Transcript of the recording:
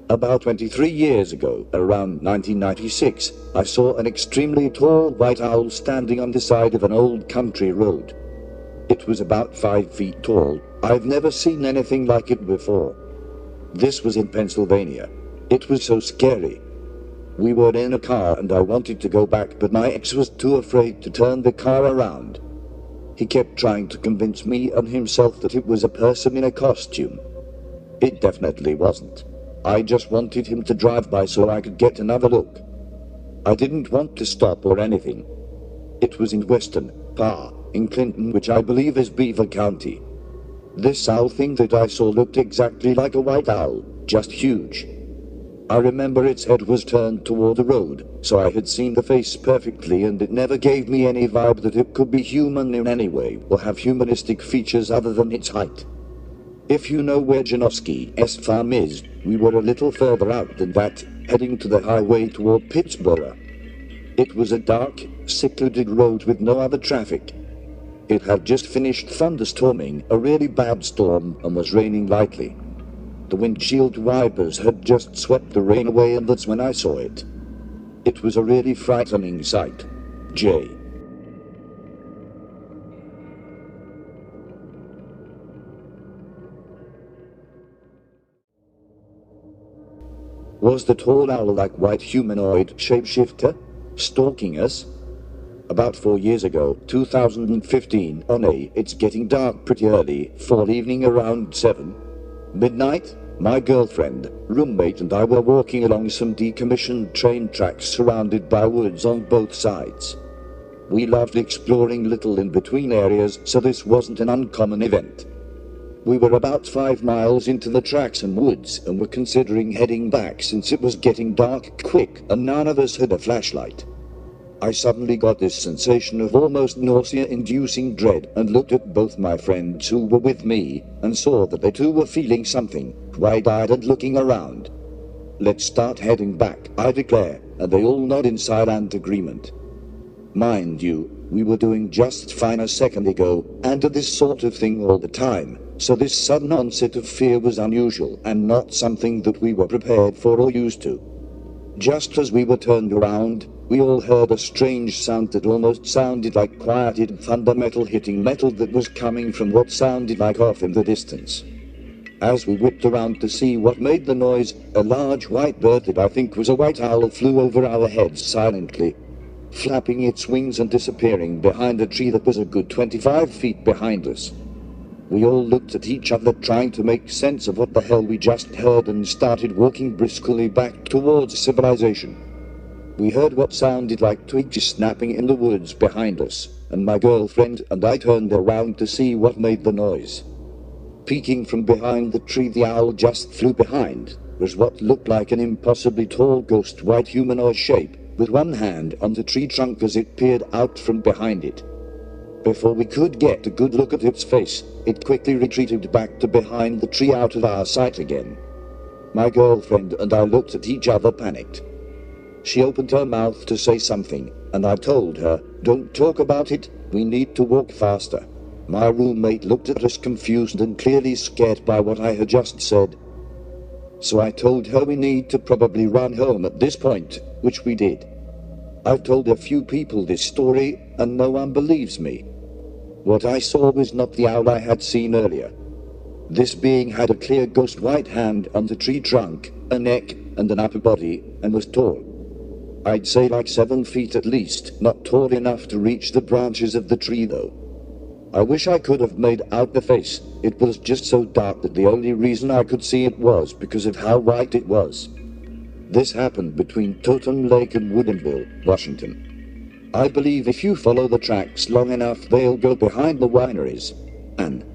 About 23 years ago, around 1996, I saw an extremely tall white owl standing on the side of an old country road. It was about 5 feet tall. I've never seen anything like it before. This was in Pennsylvania. It was so scary. We were in a car and I wanted to go back, but my ex was too afraid to turn the car around. He kept trying to convince me and himself that it was a person in a costume. It definitely wasn't. I just wanted him to drive by so I could get another look. I didn't want to stop or anything. It was in Western Pa, in Clinton, which I believe is Beaver County. This owl thing that I saw looked exactly like a white owl, just huge. I remember its head was turned toward the road, so I had seen the face perfectly, and it never gave me any vibe that it could be human in any way or have humanistic features other than its height. If you know where Janowski's farm is, we were a little further out than that, heading to the highway toward Pittsburgh. It was a dark, secluded road with no other traffic. It had just finished thunderstorming, a really bad storm, and was raining lightly. The windshield wipers had just swept the rain away, and that's when I saw it. It was a really frightening sight. J. Was the tall owl-like white humanoid shapeshifter stalking us? About 4 years ago, 2015, on a It's Getting Dark Pretty Early fall evening around 7 midnight, my girlfriend, roommate and I were walking along some decommissioned train tracks surrounded by woods on both sides. We loved exploring little in-between areas, so this wasn't an uncommon event. We were about 5 miles into the tracks and woods and were considering heading back since it was getting dark quick and none of us had a flashlight. I suddenly got this sensation of almost nausea-inducing dread and looked at both my friends who were with me and saw that they too were feeling something, wide-eyed and looking around. "Let's start heading back," I declare, and they all nod in silent agreement. Mind you, we were doing just fine a second ago and did this sort of thing all the time, so this sudden onset of fear was unusual and not something that we were prepared for or used to. Just as we were turned around, we all heard a strange sound that almost sounded like quieted thunder metal hitting metal that was coming from what sounded like off in the distance. As we whipped around to see what made the noise, a large white bird that I think was a white owl flew over our heads silently, flapping its wings and disappearing behind a tree that was a good 25 feet behind us. We all looked at each other trying to make sense of what the hell we just heard and started walking briskly back towards civilization. We heard what sounded like twigs snapping in the woods behind us, and my girlfriend and I turned around to see what made the noise. Peeking from behind the tree the owl just flew behind was what looked like an impossibly tall ghost white humanoid shape, with one hand on the tree trunk as it peered out from behind it. Before we could get a good look at its face, it quickly retreated back to behind the tree out of our sight again. My girlfriend and I looked at each other panicked. She opened her mouth to say something, and I told her, "Don't talk about it, we need to walk faster." My roommate looked at us confused and clearly scared by what I had just said. So I told her we need to probably run home at this point, which we did. I've told a few people this story, and no one believes me. What I saw was not the owl I had seen earlier. This being had a clear ghost white hand on the tree trunk, a neck, and an upper body, and was tall. I'd say like 7 feet at least, not tall enough to reach the branches of the tree though. I wish I could have made out the face. It was just so dark that the only reason I could see it was because of how white it was. This happened between Totem Lake and Woodinville, Washington. I believe if you follow the tracks long enough they'll go behind the wineries, and